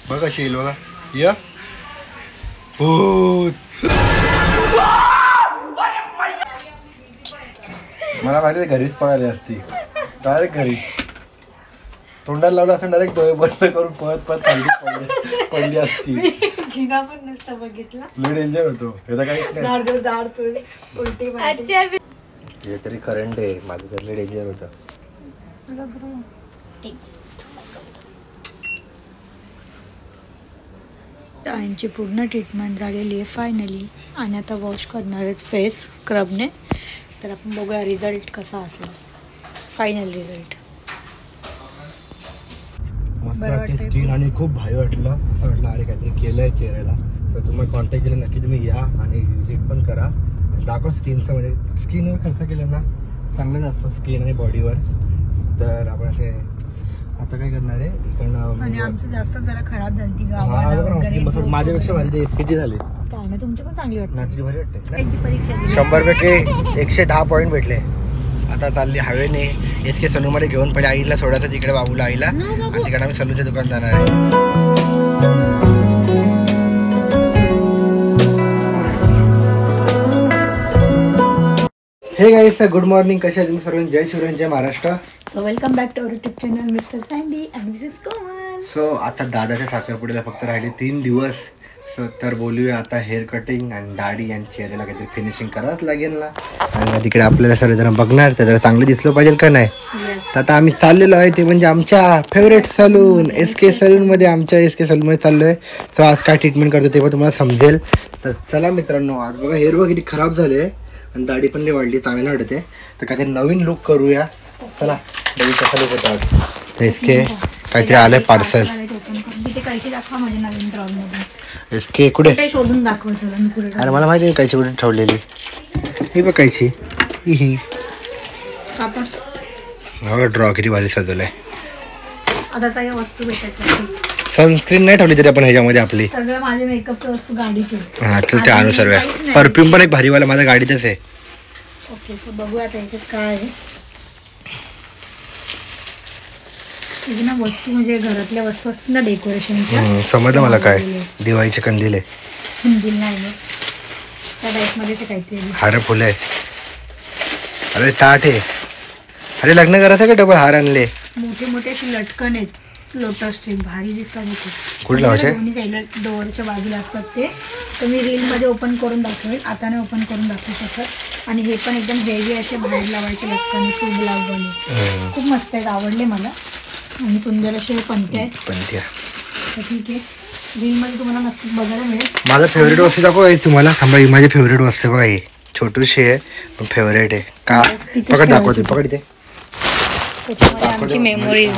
बघ कशी येईल बघा. या भूत. मला माहिती घरीच पळाली असती. डायरेक्ट घरी तोंडाला लावलं असं डायरेक्ट डोळे बंद करून पळत पळत पडली असती. जिना पण नसतं बघितला. लय डेंजर होतो. हे तर काहीच नाही. हे तरी करंट आहे. माझं तर लय डेंजर होतं. त्यांची पूर्ण ट्रीटमेंट झालेली आहे फायनली. आणि आता वॉश करणार आहेत फेस स्क्रबने. तर आपण बघूया रिझल्ट कसा असेल. फायनल रिझल्ट मस्त वाटते स्किन आणि खूप भारी वाटलं. असं वाटलं अरे काहीतरी केलंय चेहऱ्याला. तर तुम्हाला कॉन्टॅक्ट केलं नक्की तुम्ही या आणि विजिट पण करा. दाखवा स्किनचं म्हणजे स्किनवर खर्च केलं ना चांगलंच असतं स्किन आणि बॉडीवर. तर आपण असे आता काय करणार आहे इकडनं. आणि आमचं जास्त जरा खराब झाली ती गावाला. माझ्यापेक्षा भारी ते एसकेची झाली. काय ना तुमची पण चांगली वाटते. तुझी भारी वाटते. परीक्षा 100 पैकी 110 पॉईंट भेटले. आता चालली हवेने एसके सलून मध्ये घेऊन. पहिले आईला सोडायचं तिकडे बाबूला आईला. आणि तिकडे आम्ही सलूनच्या दुकान जाणार आहे. Hey guys good morning. कशा आहे तुम्ही सर्व. जय शिवराय जय Maharashtra. So welcome back to our YouTube channel mister Sandy and this is Komal. So आता दादाच्या साखरपुड्याला फक्त राहिले 3 दिवस. सो तर बोलूया आता हेअर कटिंग आणि दाढी आणि चेहऱ्याला काहीतरी फिनिशिंग करावंच लागेल ना. आणि तिकडे आपल्याला सर्वजण बघणार तर जरा चांगलं दिसलं पाहिजे का नाही. तर आता आम्ही चाललेलो आहे ते म्हणजे आमच्या फेवरेट सलून SK सलूनमध्ये. आमच्या SK सलूनमध्ये चाललो आहे. सो आज काय ट्रीटमेंट करतो तेव्हा तुम्हाला समजेल. तर चला मित्रांनो. आज बघा हेअर वगैरे खराब झाले आणि दाढी पण लई वाढली. चांगली वाटते. तर काहीतरी नवीन लुक करूया. चला बघू कसा लुक होता आज. SK काहीतरी आलंय पार्सल. SK कुठे शोधून दाखवायचं. अरे मला माहिती आहे कायची कुठे ठेवलेली. ही बघ कायची ही ड्रॉ किती भारी सजवलंय. आता काही वस्तू भेटायचं. सनस्क्रीन नाही ठेवली तरी आपण ह्याच्यामध्ये आपली सगळं माझ्या मेकअपचं वस्तू गाडीचे. हा चल ते आणू सर्व. परफ्यूम पण एक भारीवाला माझ्या गाडीतच आहे. ओके तर बघूया आता याच्यात काय आहे. ना वस्तू म्हणजे घरातल्या वस्तू असतात ना डेकोरेशनच्या. समजलं मला काय. दिवाळीचे कंदील आहे. कंदील नाही त्या टाईपमध्ये ते काहीतरी हार फुलं आहे. अरे ताट आहे. अरे लग्न करायचं का डबल हार आणले. मोठे मोठे असे लटकन आहेत लोटसचे. भारी दिसतात. कुठे लावायचे. दोन्ही साईडला डोअरच्या बाजूला असतात ते. तर मी रीलमध्ये ओपन करून दाखवेल. आता नाही ओपन करून दाखवू शकत. आणि हे पण एकदम हेवी असे बाहेर लावायचे लटकन शुभ लावणे. खूप मस्त आहेत. आवडले मला. आणि सुंदर असे पंत्या आहेत. पंत्या तर ठीक आहे. रीलमध्ये तुम्हाला नक्कीच बघायला मिळेल. माझा फेवरेट वस्तू दाखव तुम्हाला. थांबा ही माझी फेवरेट वस्तू बघा. ही छोटीशी आहे पण फेवरेट आहे का. पकड दाखवते. पकड इथे. त्याच्यामध्ये आमची मेमोरीज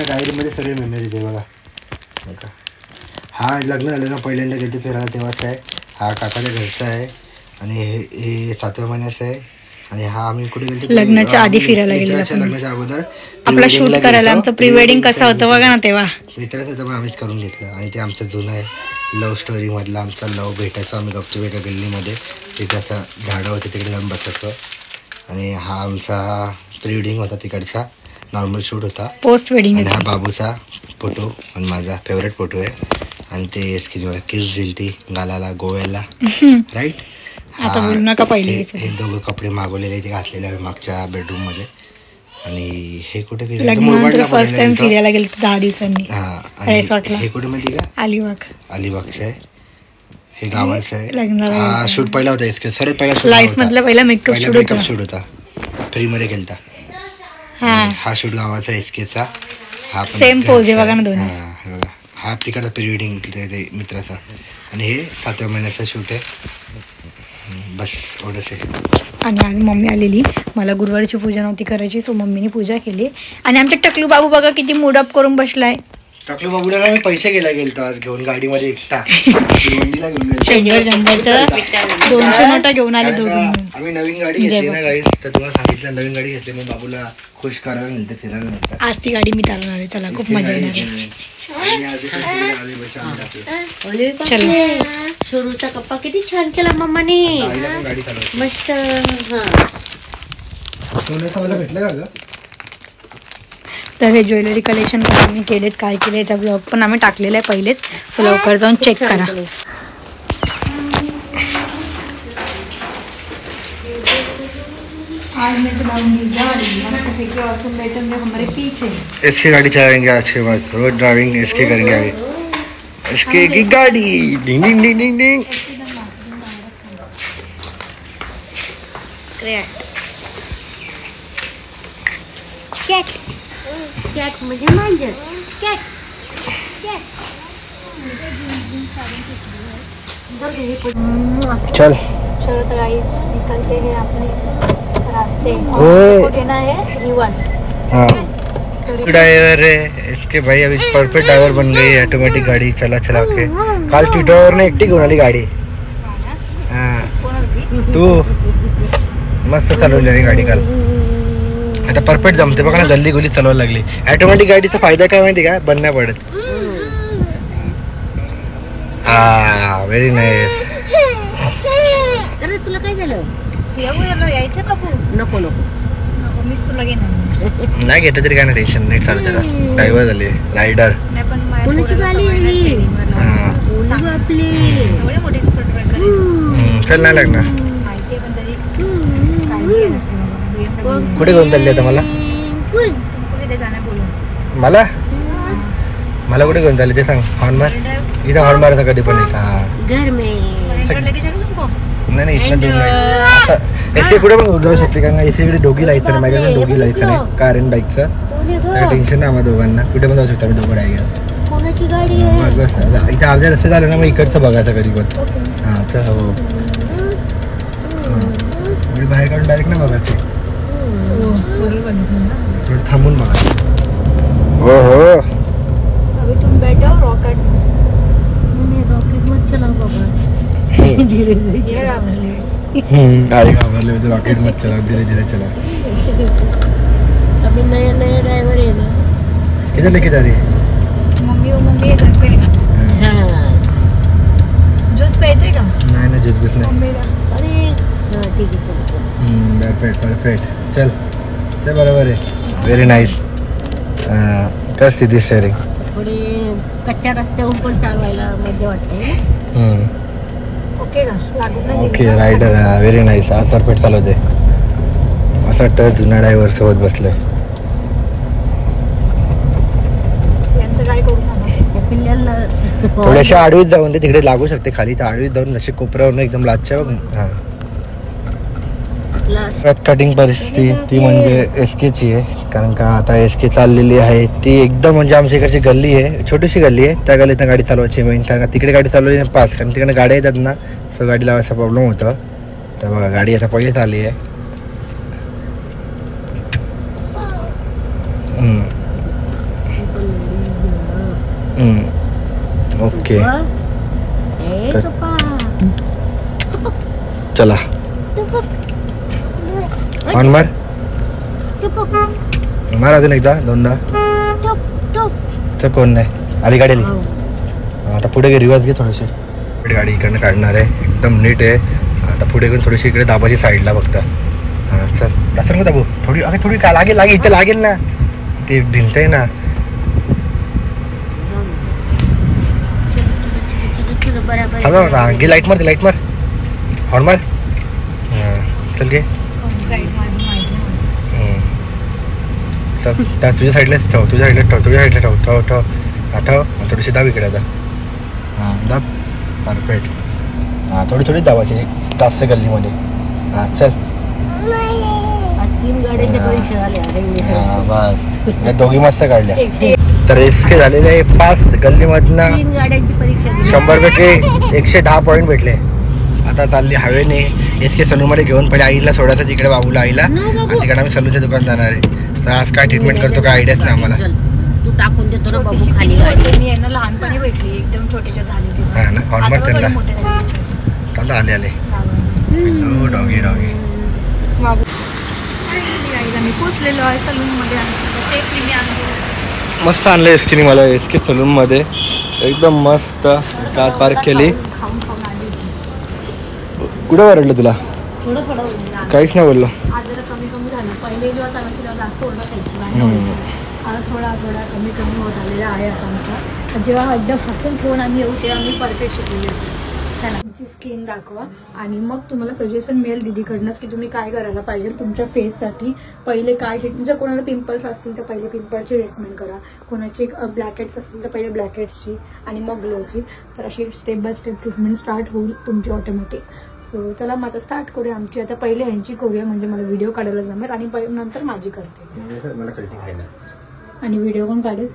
डायरीमध्ये सर्व मेमोरीज आहे बघा. हा लग्न झालं ना पहिल्यांदा गेले फिरायला तेव्हाच आहे. हा काकाच्या घरचा आहे. आणि हे 7व्या महिन्याचं आहे. आणि हा आम्ही कुठे गेलो लग्नाच्या आधी फिरायला गेलो. लग्नाच्या अगोदर आपला शूट करायला. आमचं प्री वेडिंग कसं होतं बघा ना तेव्हा. मित्राचं तर आम्हीच करून घेतलं. आणि ते आमचं जुनं आहे. लव्ह स्टोरी मधला आमचा लव्ह भेटायचो आम्ही गपचूप एका गल्लीमध्ये. तिथे असं झाडं होते तिकडे जाऊन बसायचो. आणि हा आमचा प्री वेडिंग होता तिकडचा. नॉर्मल शूट होता. Post wedding. आणि हा बाबूचा फोटो आणि माझा फेवरेट फोटो आहे. आणि ते SK मला किस दिली ती गालाला गोव्याला राईट. आता बोलू नका. पहिले हे दोघं कपडे मागवलेले ते घातलेले आहे मागच्या बेडरूम मध्ये. आणि हे कुठे फर्स्ट टाइम फिरायला गेलो 10 दिवसांनी. हे कुठे माहिती का. अलिबागचं आहे. हे गावाचं आहे. हा शूट पहिला होता SK सर्वात पहिला लाईफ मधला पहिला मेकअप शूट होता. फ्री मध्ये केलता. हा शूट गावाचा SKचा. हा सेम पोज आहे बघा ना दोन्ही. बघा हा तिकडचा प्री वेडिंग मित्राचा. आणि हे 7व्या महिन्याचा शूट आहे. बस एवढंच आहे. आणि आज मम्मी आलेली. मला गुरुवारची पूजा नव्हती करायची. सो मम्मीने पूजा केली. आणि आमच्या टकलू बाबू बघा किती मूड अप करून बसलाय. टकलू बाबूला मी पैसे गेलतो आज घेऊन गाडीमध्ये एकटा. 200 नोटा घेऊन आले दोघं. आम्ही नवीन गाडी घेतली ना गाईस. तर तुम्हाला सांगितलं नवीन गाडी घेतली. मग बाबूला खुश करायला मिळते फिरायला मिळतं. आज ती गाडी मी चालवणार आहे. त्याला खूप मजा येणार आहे. सुरूचा कप्पा किती छान केला मम्माने. मस्त. भेटलं का ग. तर हे ज्वेलरी कलेक्शन पण आम्ही केलेत, काय केले याचा ब्लॉग पण आम्ही टाकलेला आहे पहिलेच, सो लवकर जाऊन चेक करा. आज मैं चलाऊंगी गाड़ी मस्त और तुम बैठोगे हमारे पीछे. इसकी गाड़ी चलाएंगे अच्छी बात, रोज ड्राइविंग इसकी करेंगे अभी. इसकी की गाड़ी डिंग डिंग डिंग डिंग डिंग. कॅट कॅट म्हणजे मांजर. कॅट चल चलो तो गाइस निकलते हैं अपने रास्ते. ओए. और देना है रिवर्स. हाँ ड्राइवर है इसके भाई, अभी परफेक्ट ड्राइवर बन गई है. ऑटोमेटिक गाड़ी चला चला के काल ट्विटरवर ने एकटी घेऊन आली गाडी. हां तू मस्त चालवली आणि गाडी काल. आता परफेक्ट जमते बघा ना, गल्ली गुली चालवायला लागली. ऑटोमॅटिक गाडीचा फायदा काय माहिती का, बंद नाही पडत. हा व्हेरी नाईस. अरे तुला काय झालं? यायचं का नको मीच तुला घेणार नाही घेतलं तरी काय नाही, टेन्शन नाही. चालू त्याला ड्रायव्हर झाली रायडर. नाही पण कोणाची गाडी आहे ही? आपली एवढे मोठे स्पीड ब्रेकर चल नाही लागणार. माहिती पण तरी कुठे घेऊन चालली आता मला? कुठे जाणार बोलून मला मला कुठे घेऊन चालली ते सांग. हॉर्न मार. इथं हॉर्न मारायचा कधी पण नाही. हा घर में नाही नाही इथलं दूर नाही. एसी कुठे पण जाऊ शकते, कारण एसी कडे दोघी लायसन आहे. माझ्याकडे दोघी लायसन आहे, कार आणि बाईकचं. काय टेन्शन नाही आम्हाला दोघांना. कुठे पण जाऊ शकतो आम्ही दोघं डायरेक्ट. कोणाची गाडी आहे? बस बस इथे अर्ध्या रस्ते झालं ना, मग इकडचं बघायचं कधी पण. हां तर हो एवढी बाहेर काढून डायरेक्ट नाही बघायची, थोडं थांबून बघा. हो हो अभी तुम बैठो रॉकेट रॉकेट मत चलाओ बाबा. धीरे धीरे गाडी घाबरले होते. रॉकेट मत चला, धीरे धीरे चला. अभी नया नया ड्राइवर है ना. किधर लेके जा रही है? मम्मी वो मम्मी है घर पे. जूस प्यायचंय का? नाही ना ज्यूस बिस नाही. मम्मीला अरे हाँ ठीक है चलो. Perfect perfect. चल चल बरोबर आहे. Very nice. कर सिधी शेअरिंग. थोडे कच्च्या रस्त्याहून पण चालवायला मजा वाटते. ओके का लागून नाही ओके रायडर. Very nice. आज परफेक्ट चालवते. असं वाटतं जुना ड्रायव्हर सोबत बसलोय. यांचं काय करू सांगा. त्या पिल्ल्याला थोड्याशा आडवीत जाऊन ते तिकडे लागू शकते खाली. तर आडवीत जाऊन जशी कोपऱ्यावरून एकदम लाचच्या बघ. हां कटिंग परिस्थिती ती म्हणजे एसकेची आहे, कारण का आता एसके चाललेली आहे ती एकदम म्हणजे आमच्या इकडची गल्ली आहे, छोटीशी गल्ली आहे. त्या गल्लीतनं गाडी चालवायची मेन, कारण का तिकडे गाडी चालवली नाही पास, कारण तिकडे गाड्या येतात ना, सो गाडी लावायचा प्रॉब्लेम होतं. तर बघा गाडी आता पहिलेच आली आहे. ओके चला ऑन मार मार अजून एकदा दोनदा. कोण नाही आली गाडी आली. आता पुढे घे, रिवर्स घे थोडीशी. गाडी इकडनं काढणार आहे, एकदम नीट आहे. आता पुढे घेऊन थोडीशी इकडे दाबाची साईडला बघता. हां चल दासर दाबू थोडी. अरे थोडी का लागेल लागेल इथं लागेल ना, ते भिंत आहे ना. घे लाईट मार, लाईट मार, हॉर्न मार. हां चल घे. चल त्या तुझ्या साईडलाच ठेव, तुझ्या साईडला ठेव, तुझ्या साईडला ठेव. ठेव ठेव ठेव. थोडीशी दाब इकडे आता. हां दाब. परफेक्ट. हां थोडी थोडी दाबायची जास्त गल्लीमध्ये. हां चल. 3 गाड्यांच्या परीक्षा झाल्या. हां बस या दोघी मस्त काढल्या. तर एसके झालेले आहे 5 गल्लीमधनं 3 गाड्यांची परीक्षा दिली. 100पैकी 110 पॉईंट भेटले. आता चालली हवेने एसके सलूनमध्ये घेऊन पहिले आईला सोडायचं तिकडे बाबूला आईला, आणि तिकडे आम्ही सलूनच्या दुकान जाणार आहे. तर आज काय ट्रीटमेंट करतो काय आयडियाच नाही आम्हाला. तू टाकून देतो ना बाबू खाली गाडी. मी यांना लहानपणी भेटली, एकदम छोटेच्या झाली. हां ना हॉर्न मार त्यांना. चालू आले आले डॉगी डॉगी. मी पोचलेलो आहे सलूनमध्ये. सेफली मी आणतो. मस्त आणलं एसकेने मला एसके सलूनमध्ये, एकदम मस्त कार पार्क केली. कुठं ओरडलं तुला? थोडं थोडं काहीच नाही बोललो. आज जरा कमी कमी झालं. पहिले जेव्हा चालायची तेव्हा जास्त ओरडा खायची. आता थोडा कमी होत आलेला आहे आता आमचा. जेव्हा एकदम हसून ठेवून आम्ही येऊ तेव्हा आम्ही परफेक्ट शिकलेली असतो. चला तुमची स्किन दाखवा आणि मग तुम्हाला सजेशन मिळेल दीदीकडनंच की तुम्ही काय करायला पाहिजे तुमच्या फेससाठी. पहिले काय ट्रीटमेंट, जर कोणाला पिंपल्स असतील तर पहिले पिंपलची ट्रीटमेंट करा, कोणाची ब्लॅकेट्स असतील तर पहिले ब्लॅकेट्सची आणि मग ग्लोची. तर अशी step by step treatment start होईल तुमची ऑटोमॅटिक. सो चला मग आता स्टार्ट करूया आमची. आता पहिले ह्यांची करूया म्हणजे मला व्हिडिओ काढायला जमेल आणि नंतर माझी करते मला कल्टी खायला आणि व्हिडिओ पण काढेल.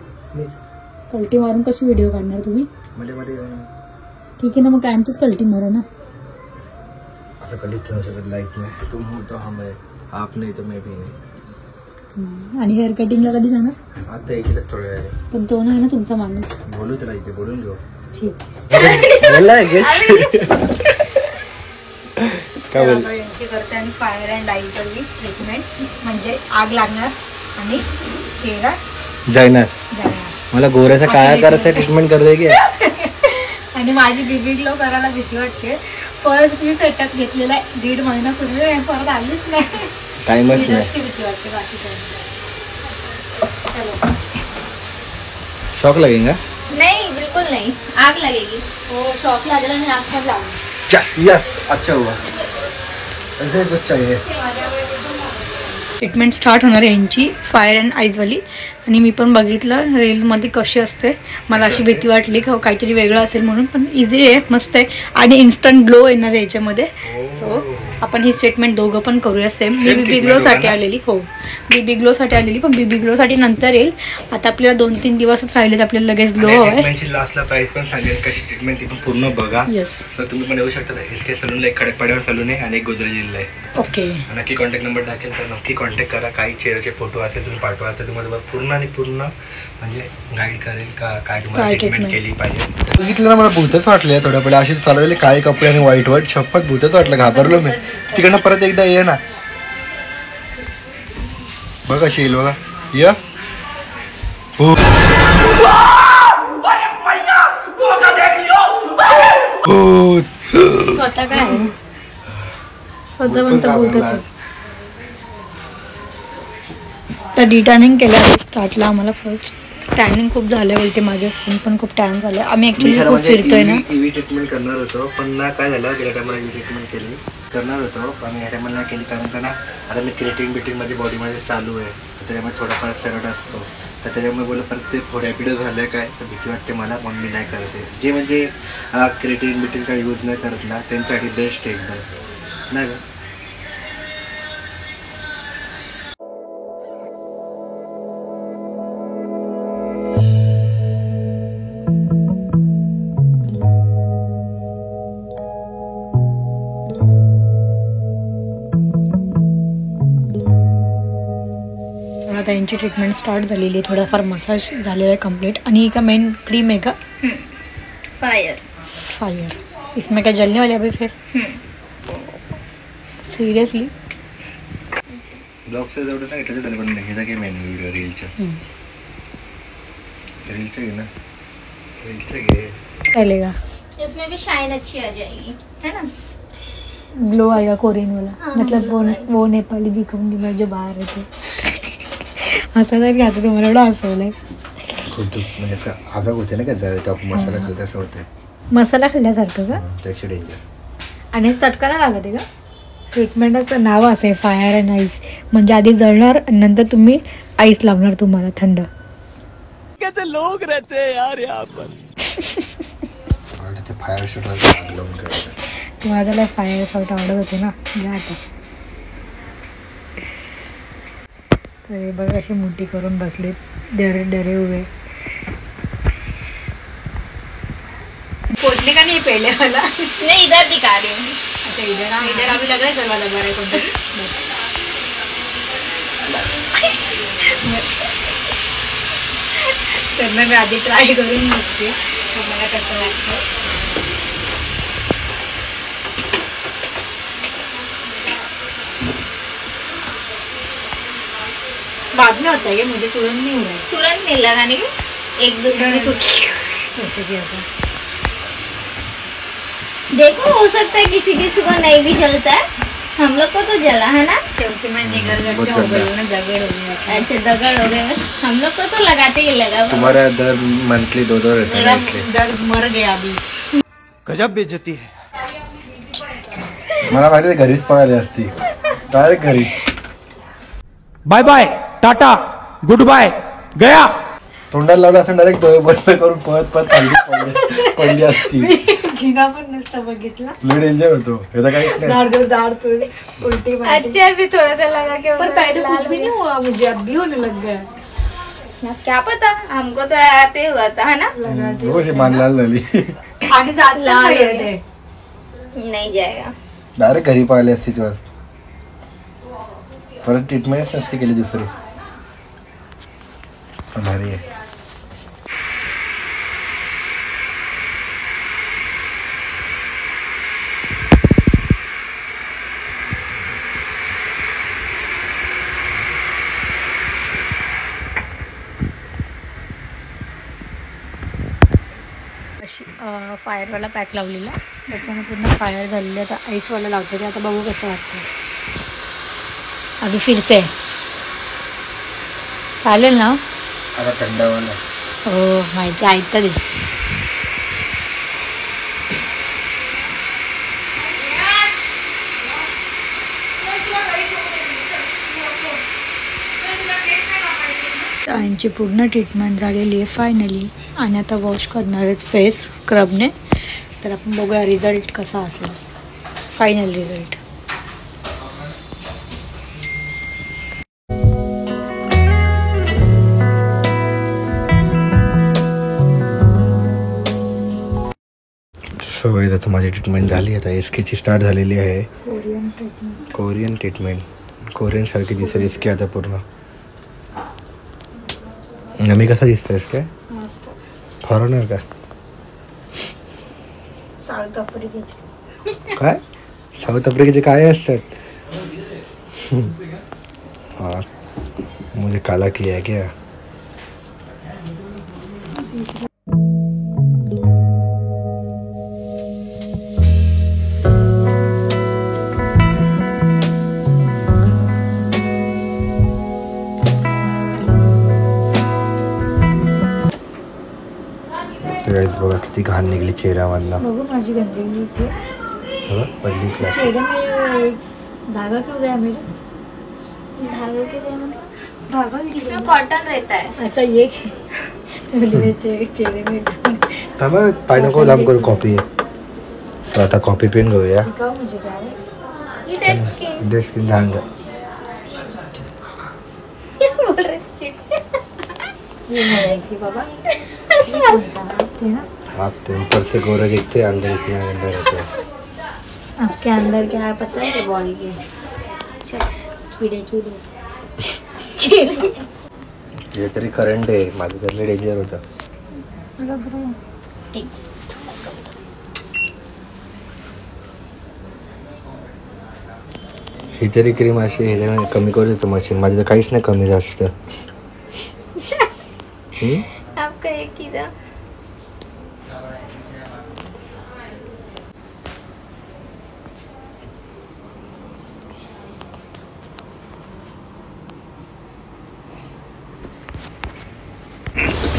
कल्टी मारून कशी व्हिडिओ काढणार तुम्ही? मध्ये ठीक आहे ना, मग कायमचीच कल्टी मारा ना. असं कधी ठेवू शकत लाईफ नाही. तुम हो तो हम है, आप नाही तर मैं भी नाही. आणि हेअर कटिंगला कधी जाणार? आता एकीलाच थोड्या वेळ पण तो नाही ना तुमचा माणूस. बोलू त्याला इथे बोलून घेऊ. ठीक काय बोल यांची करते आणि फायर अँड आईज ट्रीटमेंट म्हणजे आग लागणार आणि चेहरा जाणार. जाणार. मला गोऱ्याचा काळा करायचं ट्रीटमेंट करते की आणि माझी बेबी ग्लो करायला भीती वाटते. फर्स्ट मी सेटअप घेतलेला आहे 1.5 महिन्यापूर्वी, परत आलीच नाही. टाइमच नाही. भीती वाटते बाकी चलो. शॉक लगेगा? नहीं बिल्कुल नहीं, आग लगेगी. हो शॉक लागेल आणि आग पण लागेल. यस यस अच्छा हुआ. ऐसे कुछ चाहिए. ट्रीटमेंट स्टार्ट होणार आहे यांची फायर अँड आईजवाली. आणि मी पण बघितलं रीलमध्ये कशी असते. मला अशी भीती वाटली का काहीतरी वेगळं असेल म्हणून, पण इझी आहे, मस्त आहे आणि इन्स्टंट ग्लो येणार आहे याच्यामध्ये. सो आपण ही स्टेटमेंट दोघं पण करूया सेम. मी बीबी ग्लोसाठी आलेली. हो बीबी ग्लोसाठी आलेली, पण बीबी ग्लोसाठी नंतर येईल. आता आपल्याला 2-3 दिवसच राहिलेत, आपल्याला लगेच ग्लो हवाय. लास्टला प्राइस पण सांगेल कशी ट्रीटमेंट ती पण पूर्ण बघा. येस सर तुम्ही पण येऊ शकता. इसके सलूनला एक खडकपाड्यावर सलून आहे आणि एक गोदरेज जिल्हा आहे. ओके. नक्की कॉन्टॅक्ट नंबर टाकेल तर नक्की कॉन्टॅक्ट करा. काही चेहऱ्याचे फोटो असेल तुम्ही पाठवा तर तुम्हाला पूर्ण आणि पूर्ण म्हणजे गाईड करेल का काय तुम्हाला ट्रीटमेंट केली पाहिजे. बघितलं ना, मला भूतच वाटले थोड्या पहिले असे चालवलेले काळे कपडे आणि व्हाईट व्हाईट. शपथ भूतच वाटलं, घाबरलो मी. तिकडनं परत एकदा ये ना, बघ अशी येईल बघा. ये स्वतः काय स्वतः पण तर भूतच. तर डिटॅनिंग केलं स्टार्टला आम्हाला. फर्स्ट टॅनिंग खूप झालं बोलते, माझ्या स्किन पण खूप टॅन झालं. आम्ही ऍक्च्युली खूप फिरतोय ना. ईव्ही ट्रीटमेंट करणार होतो पण ना काय झालं, गेल्या टायमाला ईव्ही ट्रीटमेंट केली करणार होतो पण ह्या टायमाला नाही केली. कारण का ना आता मी क्रिएटिन बिटिन माझ्या बॉडीमध्ये चालू आहे, तर त्याच्यामुळे थोडाफार सरळ असतो. तर त्याच्यामुळे बोललं परत ते फोड्यापिडं झालं काय तर भीती वाटते मला, म्हणून मी नाही करते. जे म्हणजे क्रिएटिन बिटिन काय यूज नाही करत ना त्यांच्यासाठी बेस्ट आहे एकदम नाही का. आता यांची ट्रीटमेंट स्टार्ट झालेली आहे. थोडाफार मसाज झालेला आहे कम्प्लीट. आणि का मेन क्रीम आहे का फायर. इसमें क्या जलने वाले अभी फिर सिरियसली ब्लॉगचं जेवढं नाही त्याच्यात पण ह्याचा काय मेन व्हिडिओ रीलच्या घे ना, रीलच्या घे चलेगा. उसमें भी शाइन अच्छी आ जाएगी है ना. ग्लो आएगा कोरियन वाला. मतलब वो नेपाली दिखाऊंगी मैं जो बाहर रहते. हसायला की आता तुम्हाला एवढं हसवलंय. खूप म्हणजे असं आगाग होते ना का टॉप मसाला खाल्ला असं होतं. मसाला खाल्ल्यासारखं का? त्याची डेंजर. आणि चटका नाही लागत आहे का? ट्रीटमेंटचं नाव असं आहे फायर अँड आईस. म्हणजे आधी जळणार आणि नंतर तुम्ही आईस लावणार तुम्हाला थंड. कैसे लोग रहते हैं यार यहाँ पर. फायर शूट तुम्हाला त्याला फायर शॉट आवडत होते ना. जा आता. तर बघा अशी मोठी करून बसले डरे उभे. पोचले का नाही पहिले मला. नहीं इधर दिखा रही हूँ. अच्छा इधर अभी लग रहा है चलवा लगा रहा है तर मी आधी ट्राय करून बघते मला कसं वाटतं. बाद में होता है मुझे तुरंत नहीं हो रहा है. तुरंत नहीं लगाने के, एक दूसरे में जैसे कि ऐसा. देखो हो सकता है किसी किसी को नहीं भी चलता है हम लोग को तो जला है ना। शेवटी में निगल करके हो गई ना, दगड़ हो गया। अच्छा दगड़ हो गए, हम लोग को तो लगाते ही लगा। तुम्हारा दर मंथली 2 रहता है मेरा इसलिए। दर्द मर गया अभी। गजब बेइज्जती है। मला माहिती घरीच पळाली असती, डायरेक्ट घरी. Bye bye tata good bye गया. तोंडाला लावलं असं डायरेक्ट डोळे बंद करून पळत पडली असती. जिना पण नसता बघितला. लय डेंजर होतो हे तर काहीच नाही. दाढ़ थोड़ी उल्टी अच्छा अभी थोड़ा सा लगा के पर पहले कुछ भी नहीं हुआ मुझे, अब भी होने लग गया. क्या पता, हमको तो आते हुआ था है ना। रोज मान लाल झाली. आणि जात लाल नाही हो ते. नहीं जाएगा. डायरेक्ट घरी पळाली असती तेव्हा. परत ट्रीटमेंट नसती केली दुसरी. पण भारी आहे. फायरवाला पॅक लावलेला, त्याच्याने पूर्ण फायर झालेलं. आता आईसवाला लावतो ते, आता बघू कसं वाटतं. अभी फिर से चालेल ना. आता थंडावाला. हो माहिती, ऐकतं ते. त्यांची पूर्ण ट्रीटमेंट झालेली आहे फायनली, आणि आता वॉश करणार आहेत फेस स्क्रबने. तर आपण बघूया रिझल्ट कसा असेल, फायनल रिझल्ट. सो आता माझी ट्रीटमेंट झाली. आता एसकेची स्टार्ट झालेली आहे. Korean treatment. कोरियन सारखी दिसेल एसके आता पूर्ण. मी कसा दिसतोय काय फॉरेनर का साऊथ आफ्रिकेचे. काय साऊथ आफ्रिकेचे काय असतात. और मुझे काला किया है क्या. बघा किती घाण निघली चेहऱ्यामधनं. बघू माझी गंदगी इथे पडली क्लास. चेहरे में धागा क्यों गया मेरा. धागा के लिए मतलब धागा इसमें कॉटन रहता है. अच्छा ये मेरे चेहरे में थांबा पाय नको लांब करू. कॉपी आहे. सो आता कॉपी पेन घेऊया. दिखाओ मुझे क्या है. ये डेड स्किन. डेड स्किन झांग. बोल रहे shit. ये नहीं थी बाबा. थे ना. आपते ऊपर से गोरा दिखते अंदर इतना गंदा रहता है. आपके अंदर क्या है पता है. बॉडी के कीड़े कीड़े. हे तरी करंट आहे. माझं तर डेंजर होतं. ही तरी क्रीम अशी हे कमी करू देतो मशीन. माझं तर काहीच नाही कमी जास्त. आपका एक ही था.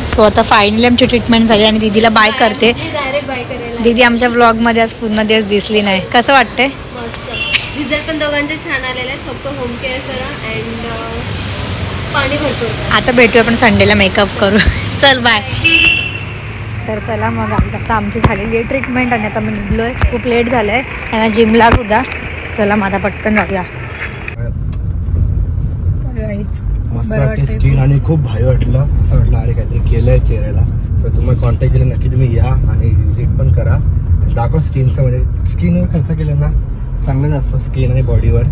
सो आता फायनली आमची ट्रीटमेंट झाली आणि दीदीला बाय करते. डायरेक्ट बाय करायला. दीदी आमच्या व्लॉगमध्ये आज पूर्ण दिवस दिसली नाही. कसं वाटतंय. मस्त. रिझल्ट पण दोघांचे छान आलेले आहेत. फक्त होम केअर करा अँड पाणी भरपूर करा. आता भेटूया आपण संडेला मेकअप करू. चल बाय. तर चला मग आता आमची झालेली आहे ट्रीटमेंट आणि आता मी निघलो आहे. खूप लेट झालं आहे. त्यांना जिमला सुद्धा. चला माझा पटकन जाऊया. मस्त वाटते स्किन आणि खूप भारी वाटलं. असं वाटलं अरे काहीतरी केलंय चेहऱ्याला. तर तुम्ही कॉन्टॅक्ट केलं नक्की तुम्ही या आणि व्हिजिट पण करा. दाखवा स्किनचं, म्हणजे स्किनवर खर्च केलं ना चांगलंच असतं स्किन आणि बॉडीवर.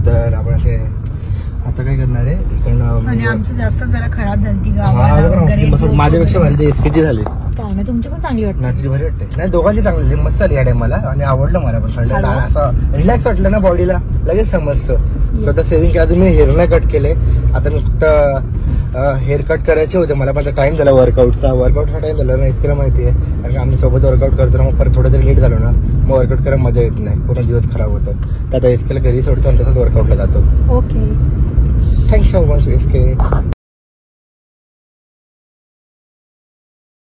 तर आपण असे आता काय करणार आहे इकडनं. आणि आमची जास्त जरा खराब झाली माझ्यापेक्षा भारी एसकेची झाली. काय ना तुमची पण चांगली वाटते. नाही तुझी भारी वाटते. नाही दोघांची चांगली मस्त आली या टायमाला आणि आवडलं मला पण. संडे असं रिलॅक्स वाटलं ना बॉडीला लगेच समजतं. स्वतः सेव्हिंग केलं. अजून मी हेअर नाही कट केले. आता नुसतं हेअर कट करायचे होते मला पण. आता टाइम झाला वर्कआउटचा. वर्कआउटचा टाइम झाला ना इतकं माहिती आहे. कारण का आम्ही सोबत वर्कआउट करतो ना, मग परत थोडं तरी लेट झालो ना मग वर्कआउट करायला मजा येत नाही, पूर्ण दिवस खराब होतो. तर आता एसकेला घरी सोडतो आणि तसंच वर्कआउटला जातो. Okay. Thanks so much SK.